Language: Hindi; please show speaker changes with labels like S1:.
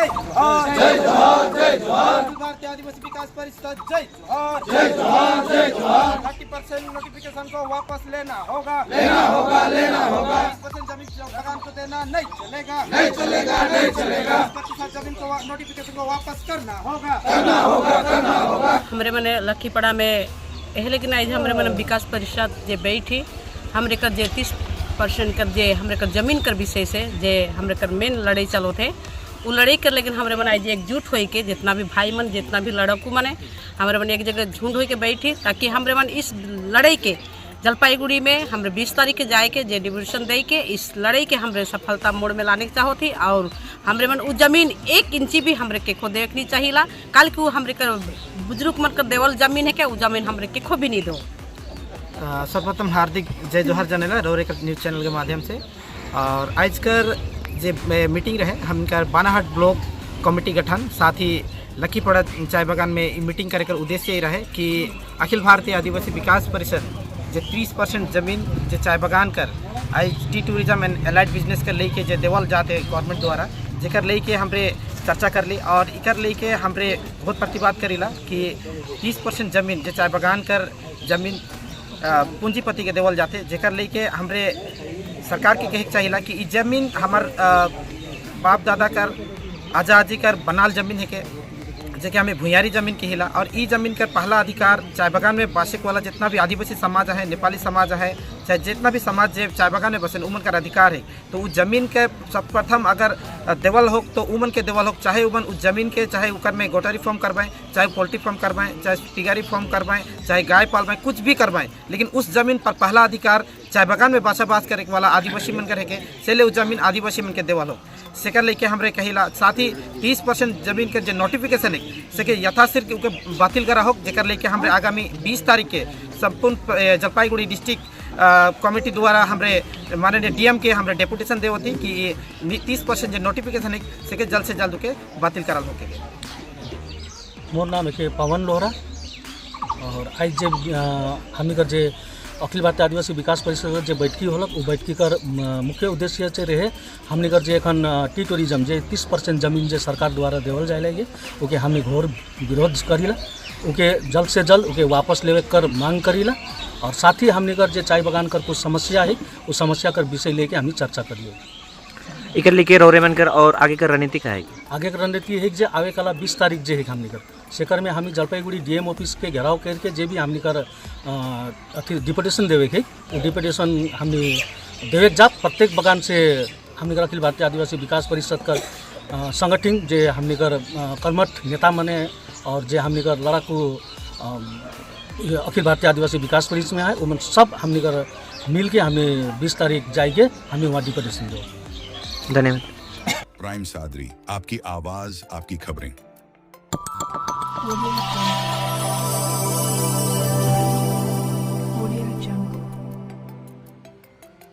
S1: जय जोहार, जय जोहार, जय जोहार। अखिल भारतीय आदिवासी विकास परिषद जय जोहार, जय जोहार, जय जोहार। 30% नोटिफिकेशन को वापस लेना होगा, लेना होगा, लेना होगा। 30% जमीन बगान को देना नहीं चलेगा, नहीं चलेगा, नहीं चलेगा। 30% जमीन को नोटिफिकेशन को वापस करना होगा, करना होगा, करना होगा।
S2: हमरे मने लखीपड़ा में लेकिन आज हमरे मने विकास परिषद जे बैठी हमरे कर जे 30% कर जे हमरे कर जमीन कर विषय से जे हमरे कर मेन लड़ाई चलो थे वो लड़ाई कर लेकिन हमरे मन आज एकजुट होई के जितना भी भाई मन जितना भी लड़कू मने हमरे मन एक जगह झुंड होई के बैठी ताकि हमरे मन इस लड़ाई के जलपाईगुड़ी में हमरे 20 तारीख के जाए के जे डिविजन दे के इस लड़ाई के हमरे सफलता मोड़ में लाने की चाहो थी और हमरे मन वो जमीन 1 इंची भी हमरे के खो देखनी चाहिए कल को हमरे कर बुजुर्ग मन कर देवल जमीन है क्या वो जमीन हमरे के खो भी नहीं दो।
S3: सर्वप्रथम हार्दिक जय जोहार जनेला रोरेक न्यूज़ चैनल के माध्यम से। और आज कर जे मीटिंग रहे हमकर बानाहट ब्लॉक कमेटी गठन साथ ही लखीपड़ा चाय बागान में मीटिंग करे कर उद्देश्य ये रहे कि अखिल भारतीय आदिवासी विकास परिषद जे 30% जमीन जे चाय बागान कर I tea tourism and allied business कर लेके जे देवल जाते गवर्नमेंट द्वारा जेकर लेके हमरे चर्चा कर ली और इकर लेके हमरे बहुत प्रतिवाद करीला कि 30% जमीन जे चाय बागान कर जमीन पूंजीपति के देवल जाते जेकर लेके हमरे सरकार के कहे चाहिए कि ई जमीन हमार बाप दादा कर आज़ादी कर बनाल जमीन है के जेके हमें भूयारी जमीन कहिला और ई जमीन कर पहला अधिकार चाय बागान में बासिक वाला जितना भी आदिवासी समाज है नेपाली समाज है चाहे जितना भी समाज जो चाय बागान में बसे उमन का अधिकार है। तो उस जमीन के सर्वप्रथम अगर देवल हो तो उमन के देवल हो चाहे उमन उस जमीन के चाहे उकर में गोटारी फार्म करवाएं चाहे पोल्ट्री फार्म करवाएं चाहे पिगारी फार्म करवाएं चाहे गाय पालवाएं कुछ भी करवाएं लेकिन उस जमीन पर पहला अधिकार चाय बागान में बसबास करे वाला आदिवासी मन करे के सेले उस जमीन आदिवासी मन के देवल हो सेकर लेके हमरे कहिला। साथ ही 30% जमीन के जो नोटिफिकेशन है से यथाशीघ्र के बातिल करा हो जेकर लेके हमरे आगामी 20 तारीख के संपूर्ण जलपाईगुड़ी डिस्ट्रिक्ट कमेटी द्वारा हमरे माननीय डीएम के हमरे डेपुटेशन दे होती कि 30% जो नोटिफिकेशन है से जल्द से जल्द के बातिल कराल होके।
S4: मोर नाम है पवन लोहरा और आज जे हमी कर जे अखिल भारतीय आदिवासी विकास परिषद जो बैठकी होलक वो बैठकी कर मुख्य उद्देश्य से रहे हमने कर जे एखन टी टूरिज्म जे 30% जमीन जे सरकार द्वारा देवल जाए लगे ओके हमने घोर विरोध करीला ओके जल्द से जल्द ओके वापस लेवे कर मांग करीला और साथ ही हमने कर जे चाय बागान कर कुछ समस्या है उस समस्या कर विषय लेके हमें चर्चा करिए
S5: इकर लेके रोरे मन कर और आगे कर रणनीति का है
S4: आगे कर रणनीति है जे आवे कला 20 तारीख जे है हमने कर शेकर में हम जलपाईगुड़ी डीएम ऑफिस के घेराव करके जे भी हमने कर अथी डिपुटेशन देवे के वो डिपुटेशन हमने देवे जा प्रत्येक बागान से हमने कर अखिल भारतीय आदिवासी विकास परिषद का संगठन जे हमने कर कर्मठ नेता मने और जे हमने कर लड़ाकू अखिल भारतीय आदिवासी विकास परिषद में है वो सब हमने कर मिल के हमें 20 तारीख जाएंगे हमें वहाँ डिपुटेशन दो।
S5: धन्यवाद।
S6: प्राइम सादरी आपकी आवाज आपकी खबरें।